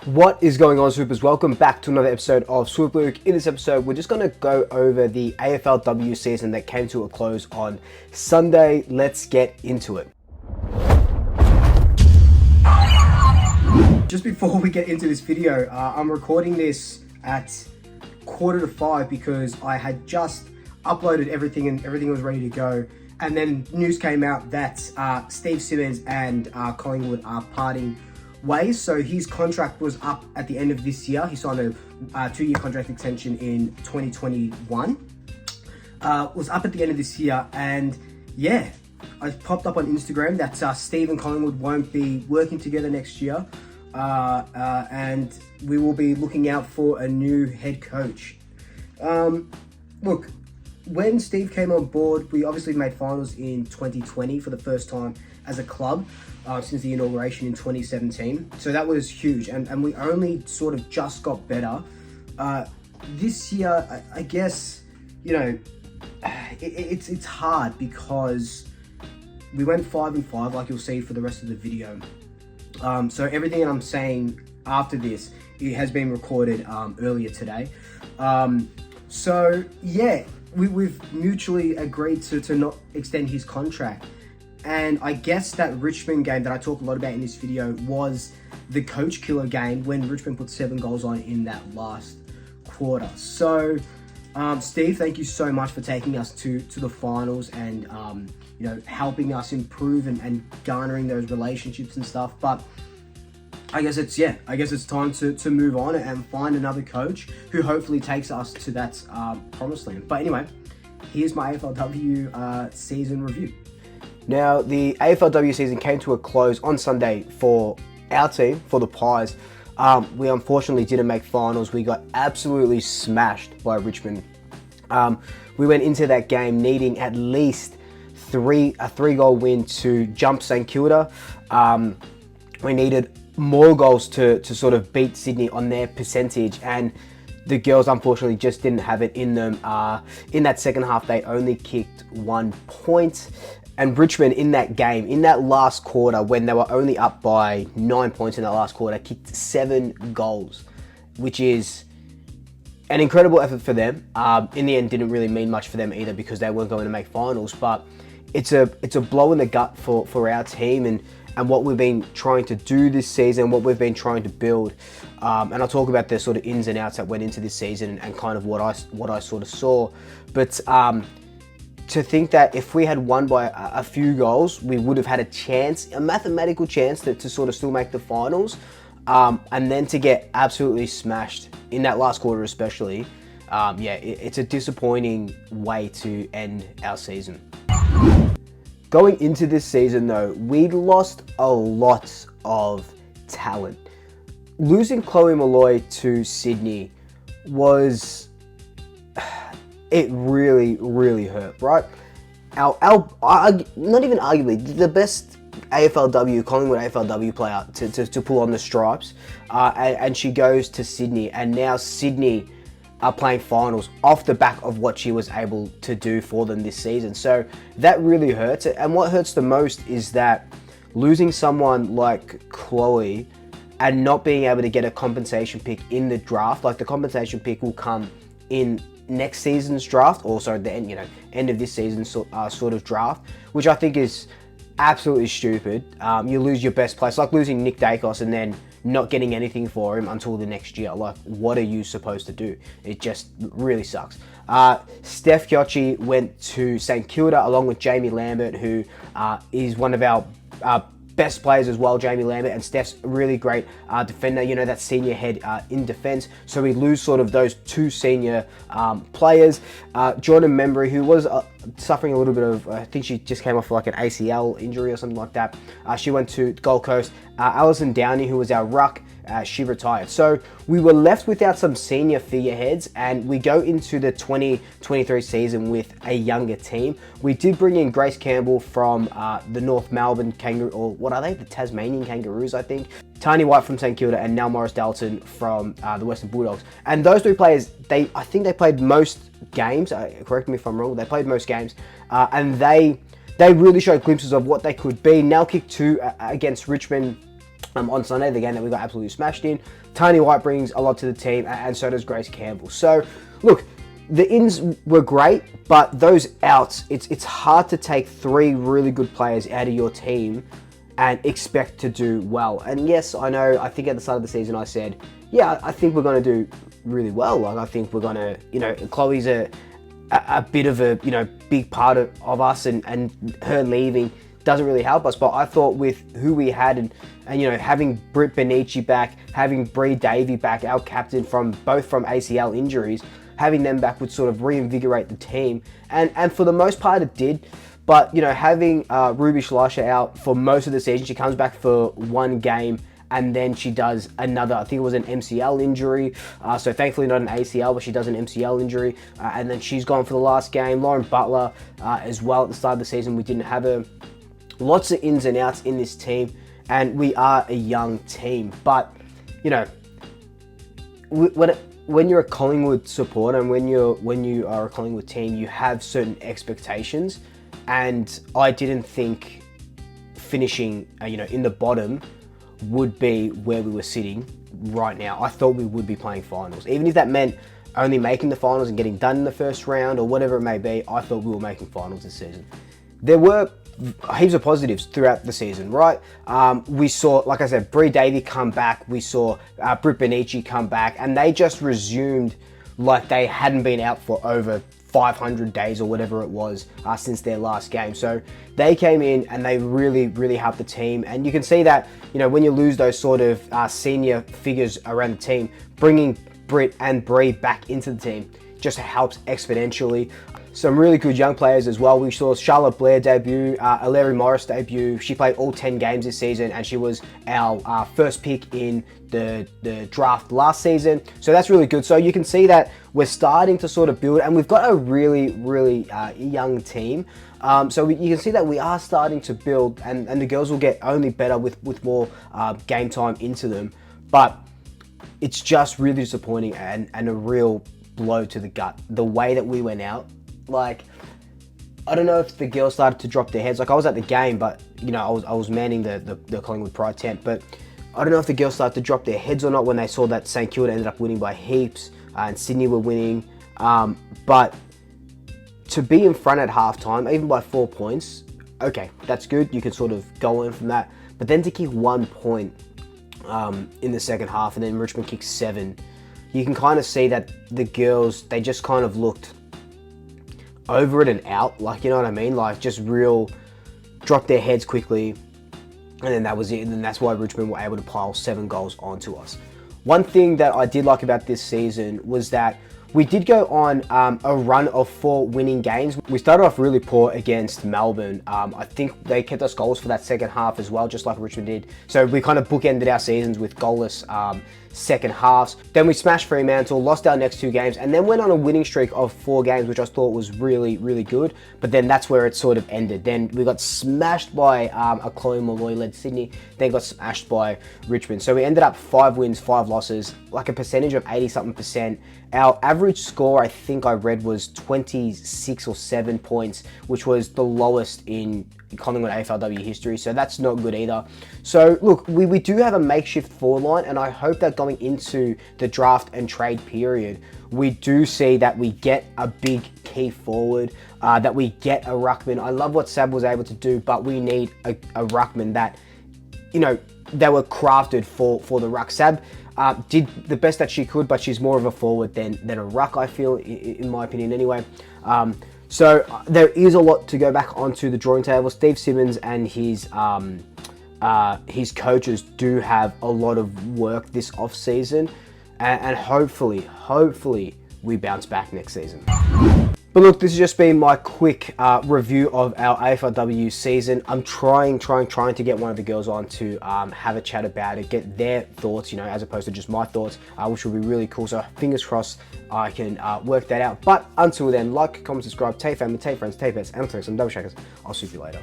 What is going on, Swoopers? Welcome back to another episode of Swoop Luke. In this episode, we're just going to go over the AFLW season that came to a close on Sunday. Let's get into it. Just before we get into this video, I'm recording this at 4:45 because I had just uploaded everything and everything was ready to go. And then news came out that Steve Simmons and Collingwood are parting ways. So his contract was up at the end of this year. He signed a 2-year contract extension in 2021. Was up at the end of this year, and yeah, I popped up on Instagram that Steve and Collingwood won't be working together next year, and we will be looking out for a new head coach. Look, when Steve came on board, we obviously made finals in 2020 for the first time as a club since the inauguration in 2017. So that was huge, and we only sort of just got better. This year, I guess, you know, it's hard because we went 5-5, like you'll see for the rest of the video. So everything that I'm saying after this, it has been recorded earlier today. So yeah, we've mutually agreed to not extend his contract. And I guess that Richmond game that I talk a lot about in this video was the coach killer game when Richmond put 7 goals on in that last quarter. So Steve, thank you so much for taking us to the finals and you know, helping us improve and garnering those relationships and stuff. But I guess it's time to move on and find another coach who hopefully takes us to that promised land. But anyway, here's my AFLW season review. Now, the AFLW season came to a close on Sunday for our team, for the Pies. We unfortunately didn't make finals. We got absolutely smashed by Richmond. We went into that game needing at least a 3-goal win to jump St Kilda. We needed more goals to sort of beat Sydney on their percentage, and the girls unfortunately just didn't have it in them. In that second half, they only kicked 1 point. And Richmond in that game, in that last quarter, when they were only up by 9 points in that last quarter, kicked 7 goals, which is an incredible effort for them. In the end, didn't really mean much for them either because they weren't going to make finals. But it's a blow in the gut for our team and what we've been trying to do this season, what we've been trying to build. And I'll talk about the sort of ins and outs that went into this season and kind of what I sort of saw. But to think that if we had won by a few goals, we would have had a chance, a mathematical chance to sort of still make the finals. And then to get absolutely smashed in that last quarter especially, yeah, it's a disappointing way to end our season. Going into this season though, we'd lost a lot of talent. Losing Chloe Molloy to Sydney it really, really hurt, right? Our not even arguably, the best AFLW, Collingwood AFLW player to pull on the stripes, and she goes to Sydney, and now Sydney are playing finals off the back of what she was able to do for them this season. So that really hurts, and what hurts the most is that losing someone like Chloe and not being able to get a compensation pick in the draft. Like, the compensation pick will come in next season's draft, also the end, end of this season sort of draft, which I think is absolutely stupid. You lose your best player, like losing Nick Dacos and then not getting anything for him until the next year. Like, what are you supposed to do? It just really sucks. Steph Kyochi went to St Kilda along with Jamie Lambert, who is one of our best players as well, Jamie Lambert, and Steph's a really great defender, that senior head in defense. So we lose sort of those 2 senior players. Jordan Membry, who was suffering a little bit of, I think she just came off like an ACL injury or something like that. She went to Gold Coast. Alison Downey, who was our ruck, she retired. So we were left without some senior figureheads, and we go into the 2023 season with a younger team. We did bring in Grace Campbell from the North Melbourne Kangaroo, or what are they? The Tasmanian Kangaroos, I think. Tiny White from St Kilda, and Nell Morris-Dalton from the Western Bulldogs. And those 3 players, I think they played most games. Correct me if I'm wrong. They played most games, and they really showed glimpses of what they could be. Nell kicked 2 against Richmond. on Sunday, the game that we got absolutely smashed in. Tony White brings a lot to the team, and so does Grace Campbell. So, look, the ins were great, but those outs, it's hard to take 3 really good players out of your team and expect to do well. And yes, I know, I think at the start of the season I said, yeah, I think we're going to do really well. Like, I think we're going to, Chloe's a bit of a, big part of us, and her leaving doesn't really help us. But I thought with who we had, and having Britt Benici back, having Bree Davey back, our captain, both from ACL injuries, having them back would sort of reinvigorate the team. And for the most part it did. But, having Ruby Schleicher out for most of the season, she comes back for 1 game, and then she does another, I think it was an MCL injury. So thankfully not an ACL, but she does an MCL injury. And then she's gone for the last game. Lauren Butler as well at the start of the season. We didn't have her. Lots of ins and outs in this team, and we are a young team. But, when you're a Collingwood supporter, and when you are a Collingwood team, you have certain expectations. And I didn't think finishing, in the bottom would be where we were sitting right now. I thought we would be playing finals. Even if that meant only making the finals and getting done in the first round or whatever it may be, I thought we were making finals this season. There were heaps of positives throughout the season, right? We saw, like I said, Bree Davey come back. We saw Britt Benici come back, and they just resumed like they hadn't been out for over 500 days or whatever it was since their last game. So they came in and they really, really helped the team. And you can see that, when you lose those sort of senior figures around the team, bringing Britt and Bree back into the team just helps exponentially. Some really good young players as well. We saw Charlotte Blair debut, Aleri Morris debut. She played all 10 games this season, and she was our first pick in the draft last season. So that's really good. So you can see that we're starting to sort of build, and we've got a really, really young team. So you can see that we are starting to build, and the girls will get only better with more game time into them. But it's just really disappointing and a real blow to the gut, the way that we went out. Like, I don't know if the girls started to drop their heads. Like, I was at the game, but I was manning the Collingwood Pride tent. But I don't know if the girls started to drop their heads or not when they saw that St Kilda ended up winning by heaps and Sydney were winning. But to be in front at halftime, even by 4 points, okay, that's good. You can sort of go in from that. But then to kick 1 point in the second half, and then Richmond kicked 7, you can kind of see that the girls, they just kind of looked over it and out, like, you know what I mean? Like, just real, drop their heads quickly, and then that was it. And then that's why Richmond were able to pile 7 goals onto us. One thing that I did like about this season was that we did go on a run of 4 winning games. We started off really poor against Melbourne. I think they kept us goals for that second half as well, just like Richmond did. So we kind of bookended our seasons with goalless second halves. Then we smashed Fremantle, lost our next 2 games, and then went on a winning streak of 4 games, which I thought was really, really good. But then that's where it sort of ended. Then we got smashed by a Chloe Molloy-led Sydney, then got smashed by Richmond. So we ended up 5 wins, 5 losses, like a percentage of 80-something%. Our average score, I think I read, was 26 or 7 points, which was the lowest in Collingwood AFLW history, so that's not good either. So look, we do have a makeshift forward line, and I hope that going into the draft and trade period, we do see that we get a big key forward, that we get a ruckman. I love what Sab was able to do, but we need a ruckman that, they were crafted for the ruck. Sab did the best that she could, but she's more of a forward than a ruck, I feel, in my opinion anyway. So there is a lot to go back onto the drawing table. Steve Simmons and his coaches do have a lot of work this off season, and hopefully we bounce back next season. But look, this has just been my quick review of our AFLW season. I'm trying to get one of the girls on to have a chat about it, get their thoughts, as opposed to just my thoughts, which will be really cool. So fingers crossed I can work that out. But until then, like, comment, subscribe, take family, take friends, take pets, and I'll take some double shakers. I'll see you later.